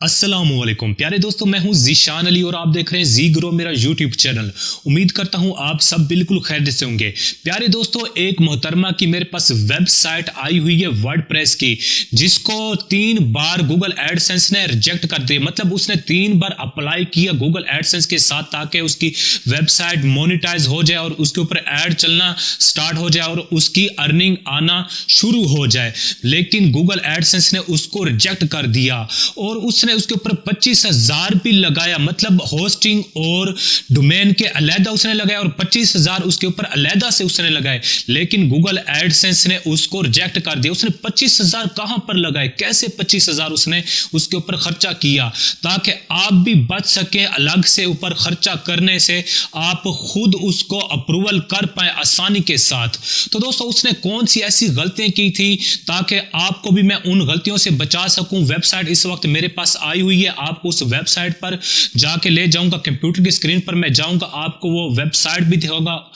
अस्सलामुअलैकुम प्यारे दोस्तों, मैं हूं जीशान अली और आप देख रहे हैं जी ग्रो मेरा यूट्यूब चैनल। उम्मीद करता हूं आप सब बिल्कुल खैरियत से होंगे। प्यारे दोस्तों, एक मोहतरमा की मेरे पास वेबसाइट आई हुई है वर्डप्रेस की, जिसको 3 बार गूगल एडसेंस ने रिजेक्ट कर दिया। मतलब उसने 3 बार अप्लाई किया गूगल एडसेंस के साथ ताकि उसकी वेबसाइट मोनेटाइज हो जाए और उसके ऊपर ऐड चलना स्टार्ट हो जाए और उसकी अर्निंग आना शुरू हो जाए। लेकिन गूगल एडसेंस ने उसको रिजेक्ट कर दिया और उसने उसके ऊपर 25,000 भी लगाया। मतलब होस्टिंग और डोमेन के अलहदा उसने लगाया और 25,000 उसके ऊपर अलहदा से उसने लगाए। लेकिन गूगल एडसेंस ने उसको रिजेक्ट कर दिया। उसने 25,000 कहां पर लगाए, कैसे 25,000 उसने उसके ऊपर खर्चा किया ताकि आप भी बच सके अलग से ऊपर खर्चा करने से, आप खुद उसको अप्रूवल कर पाए आसानी के साथ। तो दोस्तों, उसने कौन सी ऐसी गलतियां की थी ताकि आपको भी मैं उन गलतियों से बचा सकूं। वेबसाइट इस वक्त मेरे पास आई हुई है, आपको उस वेबसाइट पर जाके ले जाऊंगा। कंप्यूटर की स्क्रीन पर मैं जाऊंगा, आपको वो वेबसाइट भी दिखाऊंगा,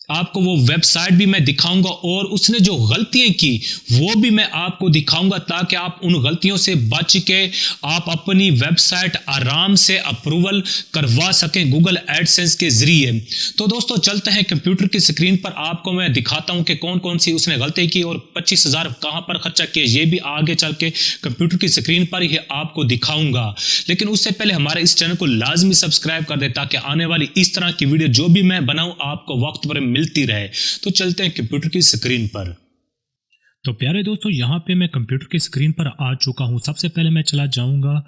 आपको वो वेबसाइट भी मैं दिखाऊंगा और उसने जो गलतियां की वो भी मैं आपको दिखाऊंगा ताकि आप उन गलतियों से बच के आप अपनी वेबसाइट आराम से अप्रूवल करवा सकें गूगल एडसेंस के जरिए। तो दोस्तों, चलते हैं कंप्यूटर की स्क्रीन पर, आपको मैं दिखाता हूं कि कौन कौन सी उसने गलती की और 25,000 कहां पर खर्चा किया, ये भी आगे चल के कंप्यूटर की स्क्रीन पर ही आपको दिखाऊंगा। लेकिन उससे पहले हमारे इस चैनल को लाजमी सब्सक्राइब कर दे ताकि आने वाली इस तरह की वीडियो जो भी मैं बनाऊं आपको वक्त पर मिलती रहे। तो चलते हैं कंप्यूटर की स्क्रीन पर। तो प्यारे दोस्तों, यहाँ पे मैं कंप्यूटर की स्क्रीन पर आ चुका हूँ। सबसे पहले मैं चला जाऊँगा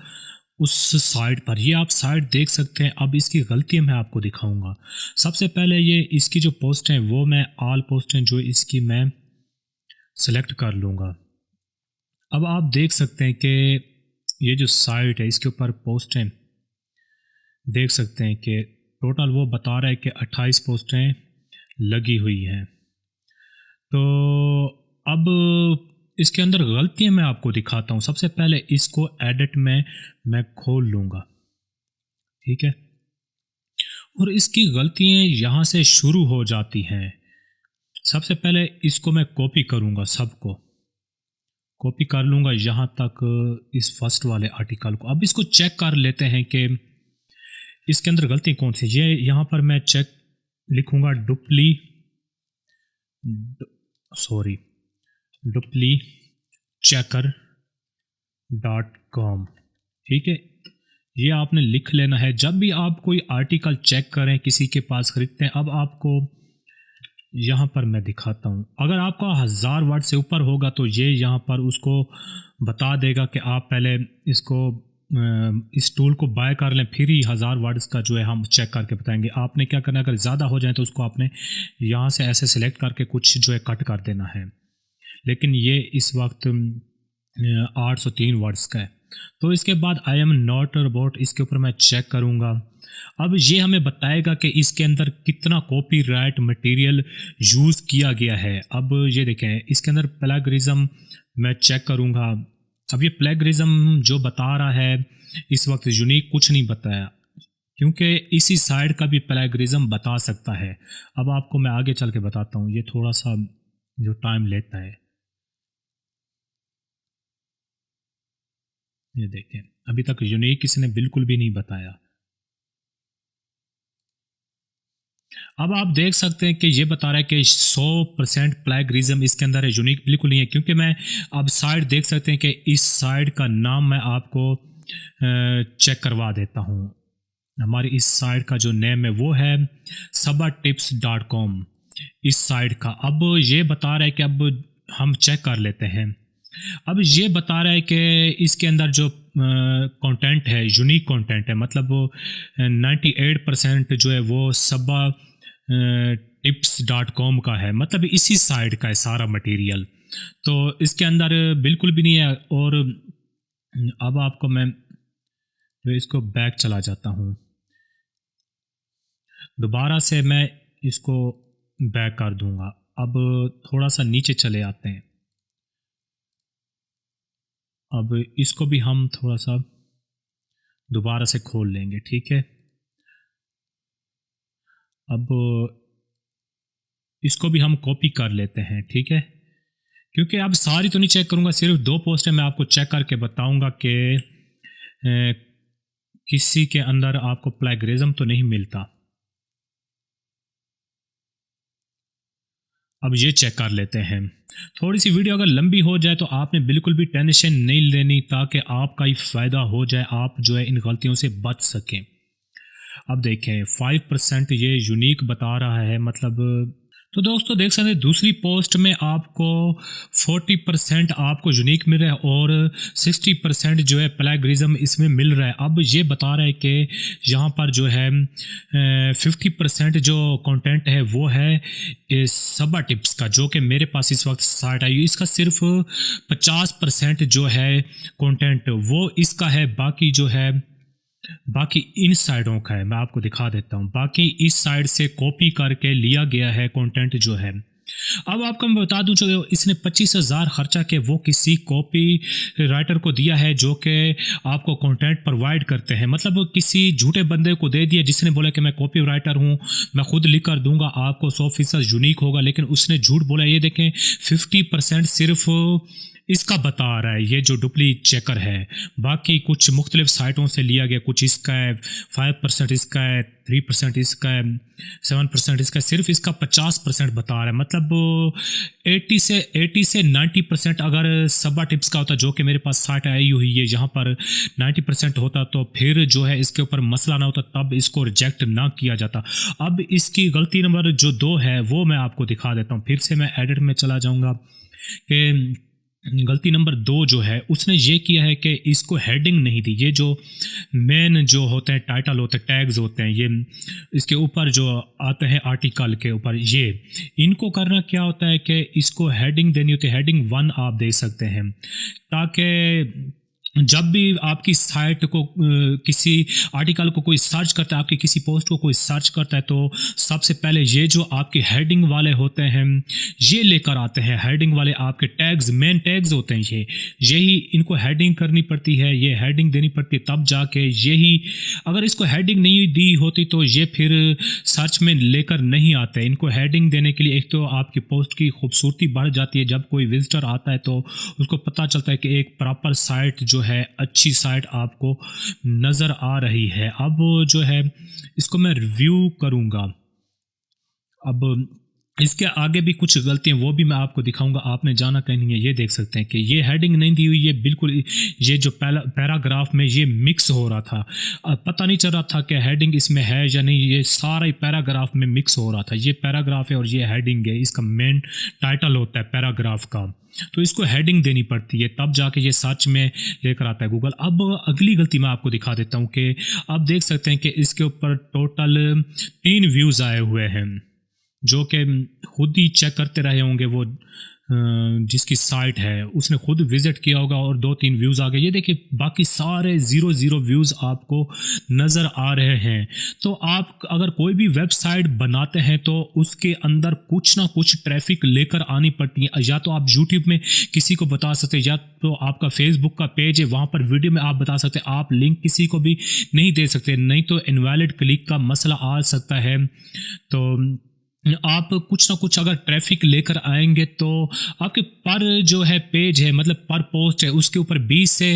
उस साइट पर। ये आप साइट देख सकते हैं। अब इसकी गलतियाँ मैं आपको दिखाऊंगा। सबसे पहले ये इसकी जो पोस्ट हैं वो मैं ऑल पोस्ट हैं जो इसकी मैं सेलेक्ट कर लूँगा। अब आप देख सकते हैं कि ये जो साइट है इसके ऊपर पोस्ट हैं, देख सकते हैं कि टोटल वो बता रहा है कि 28 पोस्टें लगी हुई हैं। तो अब इसके अंदर गलतियां मैं आपको दिखाता हूं। सबसे पहले इसको एडिट में मैं खोल लूंगा, ठीक है। और इसकी गलतियां यहां से शुरू हो जाती हैं। सबसे पहले इसको मैं कॉपी करूंगा, सबको कॉपी कर लूंगा यहां तक, इस फर्स्ट वाले आर्टिकल को। अब इसको चेक कर लेते हैं कि इसके अंदर गलती कौन सी। ये यहां पर मैं चेक लिखूंगा डुप्ली चेकर .com, ठीक है। ये आपने लिख लेना है जब भी आप कोई आर्टिकल चेक करें, किसी के पास खरीदते हैं। अब आपको यहाँ पर मैं दिखाता हूँ। अगर आपका 1000 वर्ड से ऊपर होगा तो ये यहाँ पर उसको बता देगा कि आप पहले इसको इस टूल को बाय कर लें, फिर ही 1000 वर्ड्स का जो है हम चेक करके बताएंगे। आपने क्या करना है, अगर ज़्यादा हो जाए तो उसको आपने यहाँ से ऐसे सिलेक्ट करके कुछ जो है कट कर देना है। लेकिन ये इस वक्त 803 वर्ड्स का है। तो इसके बाद आई एम नॉट रोबोट, इसके ऊपर मैं चेक करूँगा। अब ये हमें बताएगा कि इसके अंदर कितना कॉपीराइट मटेरियल यूज़ किया गया है। अब ये देखें, इसके अंदर प्लेगरिज्म मैं चेक करूँगा। अब ये प्लेगरिज्म जो बता रहा है इस वक्त यूनिक कुछ नहीं बताया, क्योंकि इसी साइड का भी प्लेगरिज्म बता सकता है। अब आपको मैं आगे चल के बताता हूँ, ये थोड़ा सा जो टाइम लेता है। ये देखें, अभी तक यूनिक किसी ने बिल्कुल भी नहीं बताया। अब आप देख सकते हैं कि ये बता रहा है कि 100% प्लेगरिज्म इसके अंदर है, यूनिक बिल्कुल नहीं है। क्योंकि मैं अब साइड देख सकते हैं कि इस साइड का नाम मैं आपको चेक करवा देता हूँ। हमारी इस साइट का जो नेम है वो है sabatips.com, इस साइट का। अब ये बता रहा है कि अब हम चेक कर लेते हैं। अब ये बता रहा है कि इसके अंदर जो कंटेंट है यूनिक कंटेंट है, मतलब वो 98% जो है वो sabatips.com का है। मतलब इसी साइट का है सारा मटेरियल। तो इसके अंदर बिल्कुल भी नहीं है। और अब आपको मैं जो इसको बैक चला जाता हूँ, दोबारा से मैं इसको बैक कर दूंगा। अब थोड़ा सा नीचे चले आते हैं। अब इसको भी हम थोड़ा सा दोबारा से खोल लेंगे, ठीक है। अब इसको भी हम कॉपी कर लेते हैं, ठीक है। क्योंकि अब सारी तो नहीं चेक करूंगा, सिर्फ 2 पोस्टें मैं आपको चेक करके बताऊंगा कि किसी के अंदर आपको प्लेगरिज्म तो नहीं मिलता। अब ये चेक कर लेते हैं। थोड़ी सी वीडियो अगर लंबी हो जाए तो आपने बिल्कुल भी टेंशन नहीं लेनी, ताकि आपका ही फ़ायदा हो जाए, आप जो है इन गलतियों से बच सकें। अब देखें 5% ये यूनिक बता रहा है, मतलब तो दोस्तों देख सकते हैं दूसरी पोस्ट में आपको 40% आपको यूनिक मिल रहा है और 60% जो है प्लेगरिज्म इसमें मिल रहा है। अब ये बता रहा है कि यहाँ पर जो है 50% जो कंटेंट है वो है सबा टिप्स का, जो कि मेरे पास इस वक्त साइट आई। इसका सिर्फ 50% जो है कंटेंट वो इसका है, बाकी जो है बाकी इन साइडों का है। मैं आपको दिखा देता हूँ, बाकी इस साइड से कॉपी करके लिया गया है कंटेंट जो है। अब आपको मैं बता दूं, जो इसने 25,000 खर्चा के वो किसी कॉपी राइटर को दिया है, जो कि आपको कंटेंट प्रोवाइड करते हैं। मतलब किसी झूठे बंदे को दे दिया जिसने बोला कि मैं कॉपी राइटर हूँ, मैं खुद लिख कर दूंगा, आपको 100% यूनिक होगा, लेकिन उसने झूठ बोला। ये देखें 50% सिर्फ इसका बता रहा है, ये जो डुप्ली चेकर है। बाकी कुछ मुख्तलिफ साइटों से लिया गया, कुछ इसका है 5% इसका है, 3% इसका है, 7% इसका, सिर्फ इसका 50% बता रहा है। मतलब 80 से 90% अगर सबा टिप्स का होता, जो कि मेरे पास साइट आई हुई है, यहाँ पर 90% होता तो फिर जो है इसके ऊपर मसला ना होता, तब इसको रिजेक्ट ना किया जाता। अब इसकी गलती नंबर जो 2 है वो मैं आपको दिखा देता हूँ। फिर से मैं एडिट में चला जाऊँगा कि गलती नंबर 2 जो है उसने ये किया है कि इसको हेडिंग नहीं दी। ये जो मेन जो होते हैं टाइटल होते हैं, टैग्स होते हैं, ये इसके ऊपर जो आते हैं आर्टिकल के ऊपर, ये इनको करना क्या होता है कि इसको हेडिंग देनी होती है। हेडिंग 1 आप दे सकते हैं, ताकि जब भी आपकी साइट को किसी आर्टिकल को कोई सर्च करता है, आपकी किसी पोस्ट को कोई सर्च करता है, तो सबसे पहले ये जो आपके हेडिंग वाले होते हैं ये लेकर आते हैं। हेडिंग वाले आपके टैग्स, मेन टैग्स होते हैं, यही इनको हेडिंग करनी पड़ती है, ये हेडिंग देनी पड़ती है, तब जाके यही। अगर इसको हेडिंग नहीं दी होती तो ये फिर सर्च में लेकर नहीं आते। इनको हेडिंग देने के लिए एक तो आपकी पोस्ट की खूबसूरती बढ़ जाती है, जब कोई विजिटर आता है तो उसको पता चलता है कि एक प्रॉपर साइट जो है, अच्छी साइट आपको नज़र आ रही है। अब जो है इसको मैं रिव्यू करूंगा। अब इसके आगे भी कुछ गलतियां वो भी मैं आपको दिखाऊंगा, आपने जाना कहीं नहीं है। ये देख सकते हैं कि ये हेडिंग नहीं दी हुई है बिल्कुल। ये जो पैराग्राफ में ये मिक्स हो रहा था, पता नहीं चल रहा था कि हेडिंग इसमें है या नहीं, ये सारा ही पैराग्राफ में मिक्स हो रहा था। ये पैराग्राफ है और ये हेडिंग है, इसका मेन टाइटल होता है पैराग्राफ का, तो इसको हेडिंग देनी पड़ती है, तब जाके ये सर्च में लेकर आता है गूगल। अब अगली गलती मैं आपको दिखा देता हूँ कि आप देख सकते हैं कि इसके ऊपर टोटल 3 व्यूज़ आए हुए हैं, जो कि खुद ही चेक करते रहे होंगे। वो जिसकी साइट है उसने खुद विजिट किया होगा और 2-3 व्यूज़ आ गए। ये देखिए बाकी सारे 0 व्यूज़ आपको नज़र आ रहे हैं। तो आप अगर कोई भी वेबसाइट बनाते हैं तो उसके अंदर कुछ ना कुछ ट्रैफिक लेकर आनी पड़ती है। या तो आप यूट्यूब में किसी को बता सकते हैं, या तो आपका फेसबुक का पेज है, वहाँ पर वीडियो में आप बता सकते हैं। आप लिंक किसी को भी नहीं दे सकते, नहीं तो इनवैलिड क्लिक का मसला आ सकता है। तो आप कुछ ना कुछ अगर ट्रैफिक लेकर आएंगे तो आपके पर जो है पेज है, मतलब पर पोस्ट है, उसके ऊपर 20 से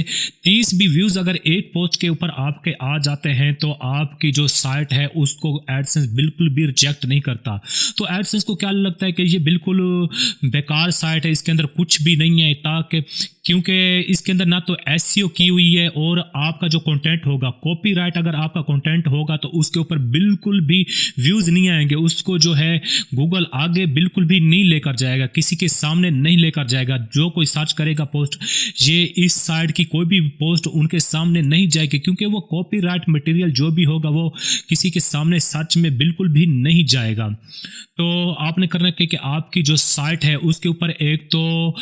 30 भी व्यूज़ अगर एक पोस्ट के ऊपर आपके आ जाते हैं तो आपकी जो साइट है उसको एडसेंस बिल्कुल भी रिजेक्ट नहीं करता। तो एडसेंस को क्या लगता है कि ये बिल्कुल बेकार साइट है, इसके अंदर कुछ भी नहीं है, ताकि क्योंकि इसके अंदर ना तो एसईओ की हुई है और आपका जो कंटेंट होगा, कॉपीराइट अगर आपका कंटेंट होगा तो उसके ऊपर बिल्कुल भी व्यूज़ नहीं आएंगे। उसको जो है गूगल आगे बिल्कुल भी नहीं लेकर जाएगा, किसी के सामने नहीं लेकर जाएगा। जो कोई सर्च करेगा पोस्ट, ये इस साइट की कोई भी पोस्ट उनके सामने नहीं जाएगी, क्योंकि वो कॉपीराइट मटेरियल जो भी होगा वो किसी के सामने सर्च में बिल्कुल भी नहीं जाएगा। तो आपने करना है कि आपकी जो साइट है उसके ऊपर एक तो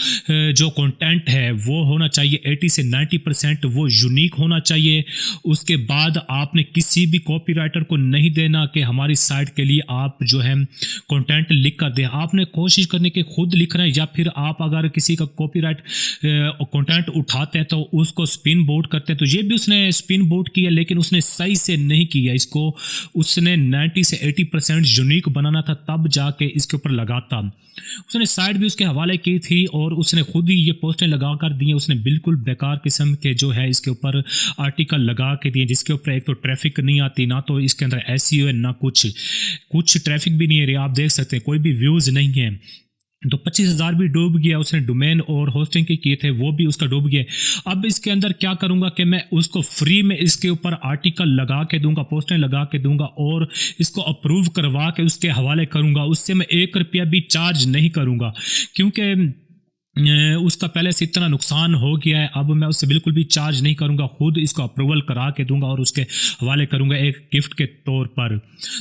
जो कंटेंट है वो होना चाहिए 80 से 90% वो यूनिक होना चाहिए। उसके बाद आपने किसी भी कॉपीराइटर को नहीं देना कि हमारी साइट के लिए आप जो है कंटेंट लिख कर दें। आपने कोशिश करने के खुद लिखना है, या फिर आप अगर किसी का कॉपीराइट कंटेंट उठाते हैं तो उसको स्पिन बोर्ड करते हैं। तो ये भी उसने स्पिन बोर्ड किया, लेकिन उसने सही से नहीं किया। इसको उसने 90 से 80% यूनिक बनाना था, तब जाके इसके ऊपर लगाता। उसने साइट भी उसके हवाले की थी और उसने खुद ही ये पोस्टें लगा कर दिए, उसने बिल्कुल बेकार किस्म के जो है इसके ऊपर आर्टिकल लगा के दिए, जिसके ऊपर एक तो ट्रैफिक नहीं आती, ना तो इसके अंदर एसईओ है, ना कुछ ट्रैफिक भी नहीं है। आप देख सकते हैं कोई भी व्यूज़ नहीं है। तो 25,000 भी डूब गया, उसने डोमेन और होस्टिंग के किए थे वो भी उसका डूब गया। अब इसके अंदर क्या करूंगा कि मैं उसको फ्री में इसके ऊपर आर्टिकल लगा के दूंगा, पोस्टें लगा के दूंगा और इसको अप्रूव करवा के उसके हवाले करूंगा। उससे मैं 1 रुपया भी चार्ज नहीं करूंगा, क्योंकि उसका पहले से इतना नुकसान हो गया है। अब मैं उससे बिल्कुल भी चार्ज नहीं करूंगा, खुद इसको अप्रूवल करा के दूंगा और उसके हवाले करूंगा एक गिफ्ट के तौर पर।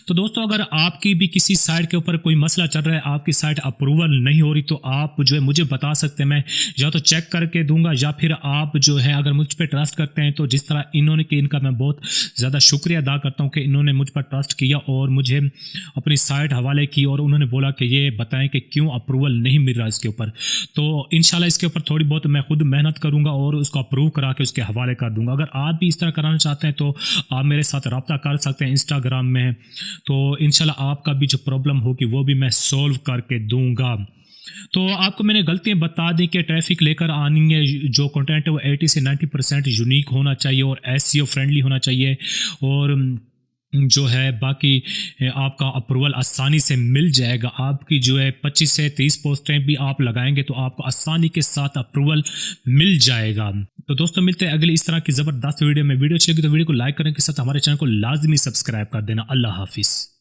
तो दोस्तों, अगर आपकी भी किसी साइट के ऊपर कोई मसला चल रहा है, आपकी साइट अप्रूवल नहीं हो रही, तो आप जो है मुझे बता सकते हैं, मैं या तो चेक करके दूंगा या फिर आप जो है अगर मुझ पर ट्रस्ट करते हैं तो जिस तरह इन्होंने की, इनका मैं बहुत ज़्यादा शुक्रिया अदा करता हूँ कि इन्होंने मुझ पर ट्रस्ट किया और मुझे अपनी साइट हवाले की और उन्होंने बोला कि ये बताएं कि क्यों अप्रूवल नहीं मिल रहा इसके ऊपर। तो इंशाल्लाह इसके ऊपर थोड़ी बहुत मैं खुद मेहनत करूंगा और उसको अप्रूव करा के उसके हवाले कर दूंगा। अगर आप भी इस तरह कराना चाहते हैं तो आप मेरे साथ रब्ता कर सकते हैं इंस्टाग्राम में, तो इंशाल्लाह आपका भी जो प्रॉब्लम होगी वो भी मैं सॉल्व करके दूंगा। तो आपको मैंने गलतियां बता दी कि ट्रैफिक लेकर आनी है, जो कंटेंट है वो 80 से 90% यूनिक होना चाहिए और एसईओ फ्रेंडली होना चाहिए, और जो है बाकी आपका अप्रूवल आसानी से मिल जाएगा। आपकी जो है 25 से 30 पोस्टें भी आप लगाएंगे तो आपको आसानी के साथ अप्रूवल मिल जाएगा। तो दोस्तों, मिलते हैं अगली इस तरह की ज़बरदस्त वीडियो में। वीडियो अच्छी लगी तो वीडियो को लाइक करने के साथ हमारे चैनल को लाजमी सब्सक्राइब कर देना। अल्लाह हाफिज़।